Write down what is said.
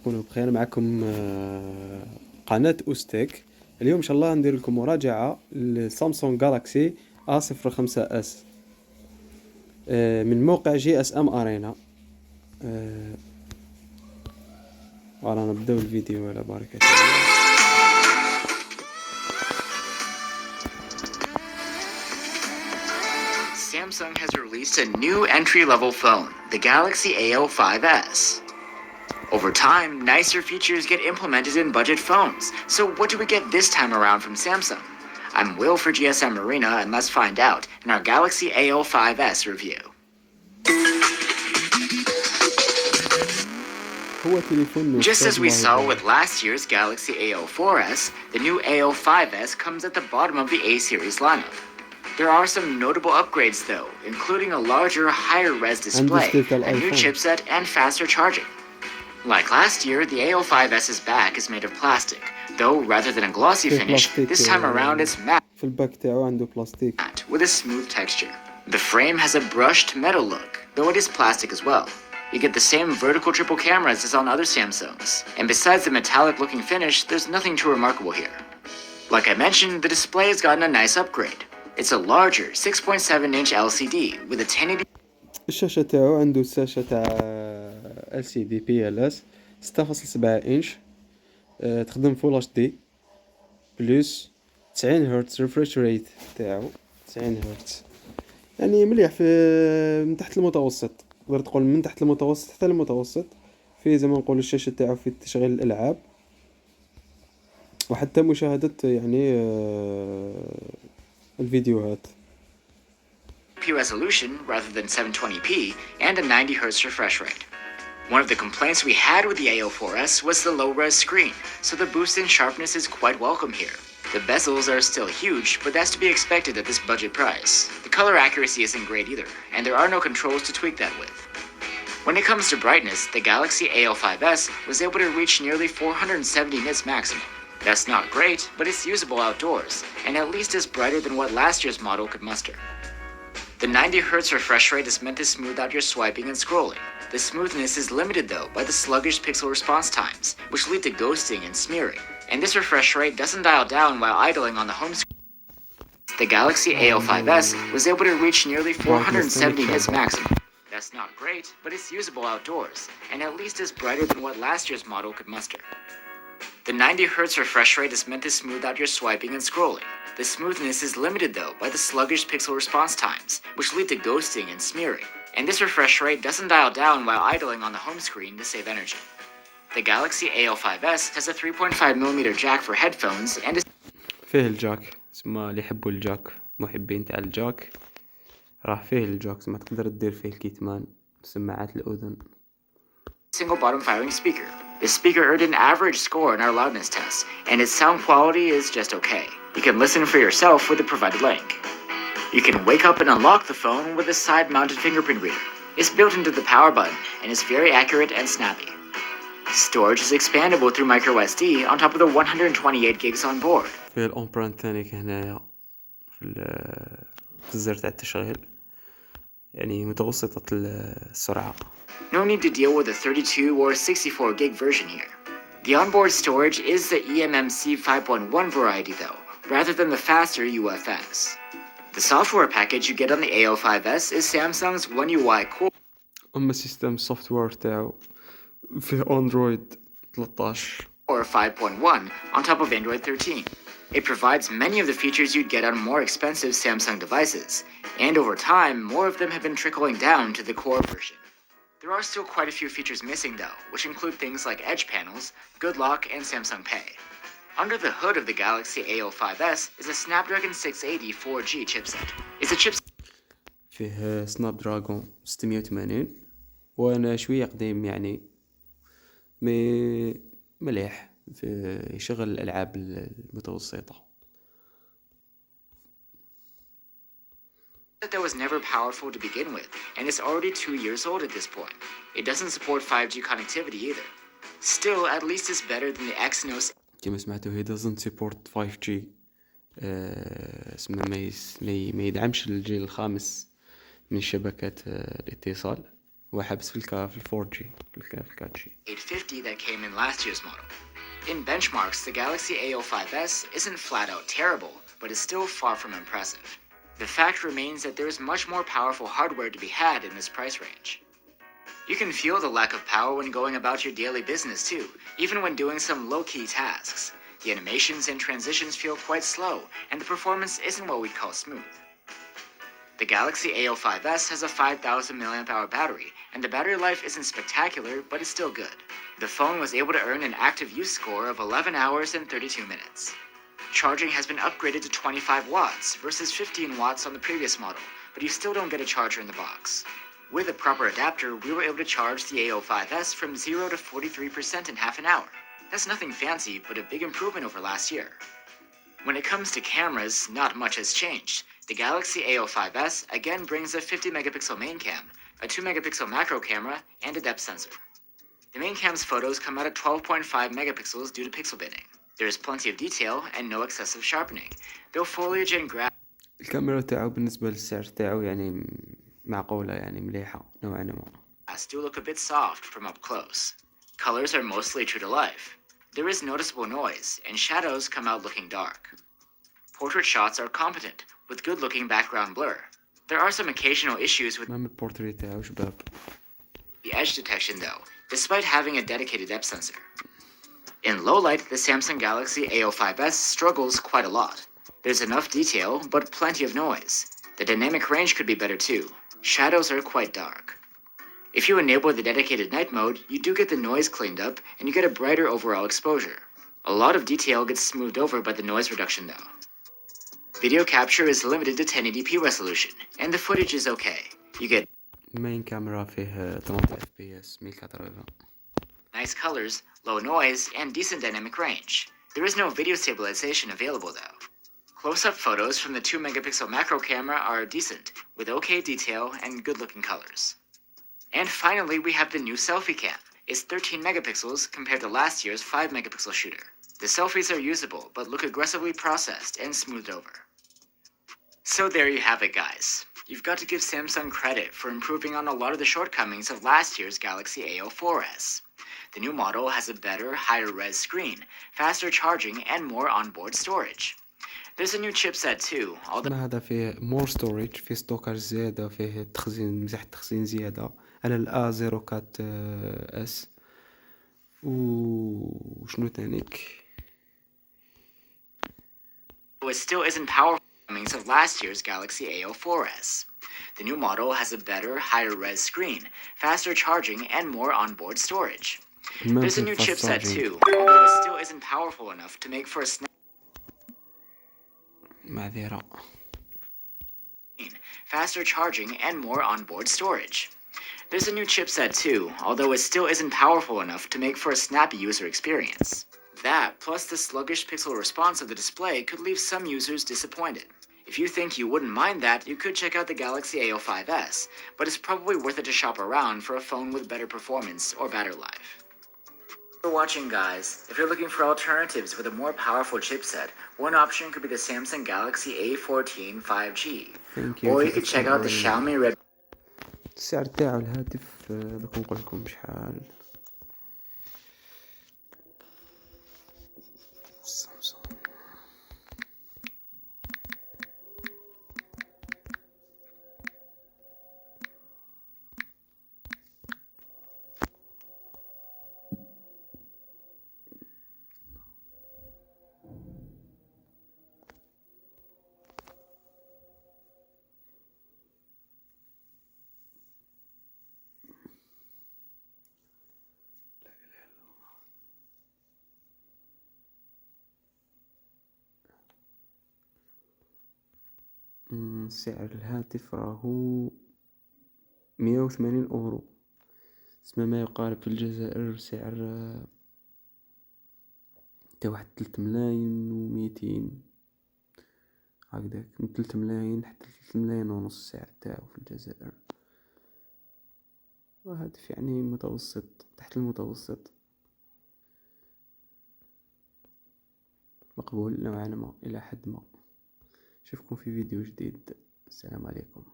تكونوا بخير. معكم قناة أوستيك. اليوم إن شاء الله ندير لكم مراجعة لسامسونج جالاكسي A05s من موقع GSM أرينا. ورانا نبداو الفيديو على بركة الله. Samsung has released a new entry-level phone, the Galaxy A05s. Over time, nicer features get implemented in budget phones. So what do we get this time around from Samsung? I'm Will for GSM Arena, and let's find out in our Galaxy A05s review. Just as we saw with last year's Galaxy A04s, the new A05s comes at the bottom of the A series lineup. There are some notable upgrades though, including a larger, higher-res display, a new chipset, and faster charging. Like last year, the A05s's back is made of plastic, though rather than a glossy finish, this time around it's matte with a smooth texture. The frame has a brushed metal look, though it is plastic as well. You get the same vertical triple cameras as on other Samsungs, and besides the metallic-looking finish, there's nothing too remarkable here. Like I mentioned, the display has gotten a nice upgrade. It's a larger 6.7-inch LCD with a 1080. الشاشة تاعو عنده شاشة تاع LCD PLS 6.7 إنش، تخدم فول HD بلس 90 هرتز ريفريش ريت تاعو 90 هرتز، يعني مليح في من تحت المتوسط. تقدر تقول من تحت المتوسط حتى المتوسط. في زي ما نقول الشاشة تاعو في تشغيل الألعاب وحتى مشاهدة يعني الفيديوهات. Resolution rather than 720p and a 90 Hz refresh rate. One of the complaints we had with the A04s was the low-res screen, so the boost in sharpness is quite welcome here. The bezels are still huge, but that's to be expected at this budget price. The color accuracy isn't great either, and there are no controls to tweak that with. When it comes to brightness, the Galaxy A05s was able to reach nearly 470 nits maximum. That's not great, but it's usable outdoors, and at least is brighter than what last year's model could muster. The 90 Hz refresh rate is meant to smooth out your swiping and scrolling. The smoothness is limited though by the sluggish pixel response times, which lead to ghosting and smearing. And this refresh rate doesn't dial down while idling on the home screen. The Galaxy A05s was able to reach nearly 470 nits maximum. That's not great, but it's usable outdoors, and at least is brighter than what last year's model could muster. The 90 Hz refresh rate is meant to smooth out your swiping and scrolling. The smoothness is limited though by the sluggish pixel response times, which lead to ghosting and smearing. And this refresh rate doesn't dial down while idling on the home screen to save energy. The Galaxy A05s has a 3.5mm jack for headphones and is فيه الجاك. اسمه اللي يحبوا الجاك، محبين تاع الجاك، راح فيه الجاك، ما تقدر تدير فيه الكتمان سماعات الأذن. Single bottom firing speaker. This speaker earned an average score in our loudness test, and its sound quality is just okay. You can listen for yourself with the provided link. You can wake up and unlock the phone with a side-mounted fingerprint reader. It's built into the power button and is very accurate and snappy. Storage is expandable through microSD on top of the 128 gigs on board. فيه الأمبرانت ثاني هنايا في الزر تاع التشغيل، يعني متوسطة السرعة. No need to deal with a 32 or 64 gig version here. The onboard storage is the eMMC 5.1 variety though, rather than the faster UFS. The software package you get on the A05s is Samsung's One UI Core. أما السيستم سوفتوير تاعو فيه أندرويد 13 or 5.1 on top of Android 13. It provides many of the features you'd get on more expensive Samsung devices, and over time, more of them have been trickling down to the core version. There are still quite a few features missing though, which include things like edge panels, Good Lock, and Samsung Pay. Under the hood of the Galaxy A05s is a Snapdragon 680 4G chipset. It's a chipset فيه سناب دراجون 680، وانا شوية قديم يعني مليح في يشغل الألعاب المتوسطة. that was never powerful to begin with, and it's already 2 years old at this point. It doesn't support 5G connectivity either. Still, at least it's better than the Exynos. كما سمعتوا he doesn't support 5G. اسمه ما يدعمش الجيل الخامس من شبكات الاتصال، هو حابس في 4G في 4G. A50 that came in last year's model. In benchmarks, the Galaxy A05s isn't flat out terrible, but is still far from impressive. The fact remains that there is much more powerful hardware to be had in this price range. You can feel the lack of power when going about your daily business too, even when doing some low-key tasks. The animations and transitions feel quite slow, and the performance isn't what we'd call smooth. The Galaxy A05s has a 5,000 mAh battery, and the battery life isn't spectacular, but it's still good. The phone was able to earn an active use score of 11 hours and 32 minutes. Charging has been upgraded to 25 watts versus 15 watts on the previous model, but you still don't get a charger in the box. With a proper adapter, we were able to charge the A05s from 0 to 43% in half an hour. That's nothing fancy, but a big improvement over last year. When it comes to cameras, not much has changed. The Galaxy A05s again brings a 50 megapixel main cam, a 2 megapixel macro camera, and a depth sensor. The main cam's photos come out at 12.5 megapixels due to pixel binning. There is plenty of detail and no excessive sharpening, though foliage and grass الكاميرا تاعو بالنسبة للسعر تاعو يعني معقولة، يعني مليحة نوعا ما. do look a bit soft from up close. Colors are mostly true to life. There is noticeable noise, and shadows come out looking dark. Portrait shots are competent, with good-looking background blur. There are some occasional issues with مام البورتري تاعو شباب. the edge detection though, despite having a dedicated depth sensor. In low light, the Samsung Galaxy A05s struggles quite a lot. There's enough detail, but plenty of noise. The dynamic range could be better too. Shadows are quite dark. If you enable the dedicated night mode, you do get the noise cleaned up, and you get a brighter overall exposure. A lot of detail gets smoothed over by the noise reduction though. Video capture is limited to 1080p resolution, and the footage is okay. You get المين كاميرا فيه 30 FPS 1080. nice colors, low noise, and decent dynamic range. There is no video stabilization available though. Close-up photos from the 2 megapixel macro camera are decent, with okay detail and good-looking colors. And finally, we have the new selfie cam. It's 13 megapixels compared to last year's 5 megapixel shooter. The selfies are usable, but look aggressively processed and smoothed over. So there you have it, guys. You've got to give Samsung credit for improving on a lot of the shortcomings of last year's Galaxy A04s. The new model has a better, higher-res screen, faster charging, and more onboard storage. There's a new chipset too, although هذا فيه more storage، فيه ستوكاج زيادة، فيه تخزين، مساحة تخزين زيادة على ال A04s. وشنو تانيك؟ it still isn't powerful of last year's Galaxy A04s. The new model has a better, higher-res screen, faster charging, and more onboard storage. There's a new chipset too, although it still isn't powerful enough to make for a معذرة. faster charging, and more onboard storage. There's a new chipset too, although it still isn't powerful enough to make for a snappy user experience. That, plus the sluggish pixel response of the display, could leave some users disappointed. If you think you wouldn't mind that, you could check out the Galaxy A05s, but it's probably worth it to shop around for a phone with better performance or battery life. Thanks for watching, guys. If you're looking for alternatives with a more powerful chipset, one option could be the Samsung Galaxy A14 5G. Or you could check out the Xiaomi Red. السعر تاعو الهاتف دوك نقول لكم شحال. سعر الهاتف راهو 180 أورو، اسمه ما يقارب في الجزائر سعر تا واحد 3,200,000 هكذاك، من 3,000,000 حتى 3,000,000 ونص السعر تاعو في الجزائر. وهاتف يعني متوسط، تحت المتوسط، مقبول نوعا ما إلى حد ما. أشوفكم في فيديو جديد. السلام عليكم.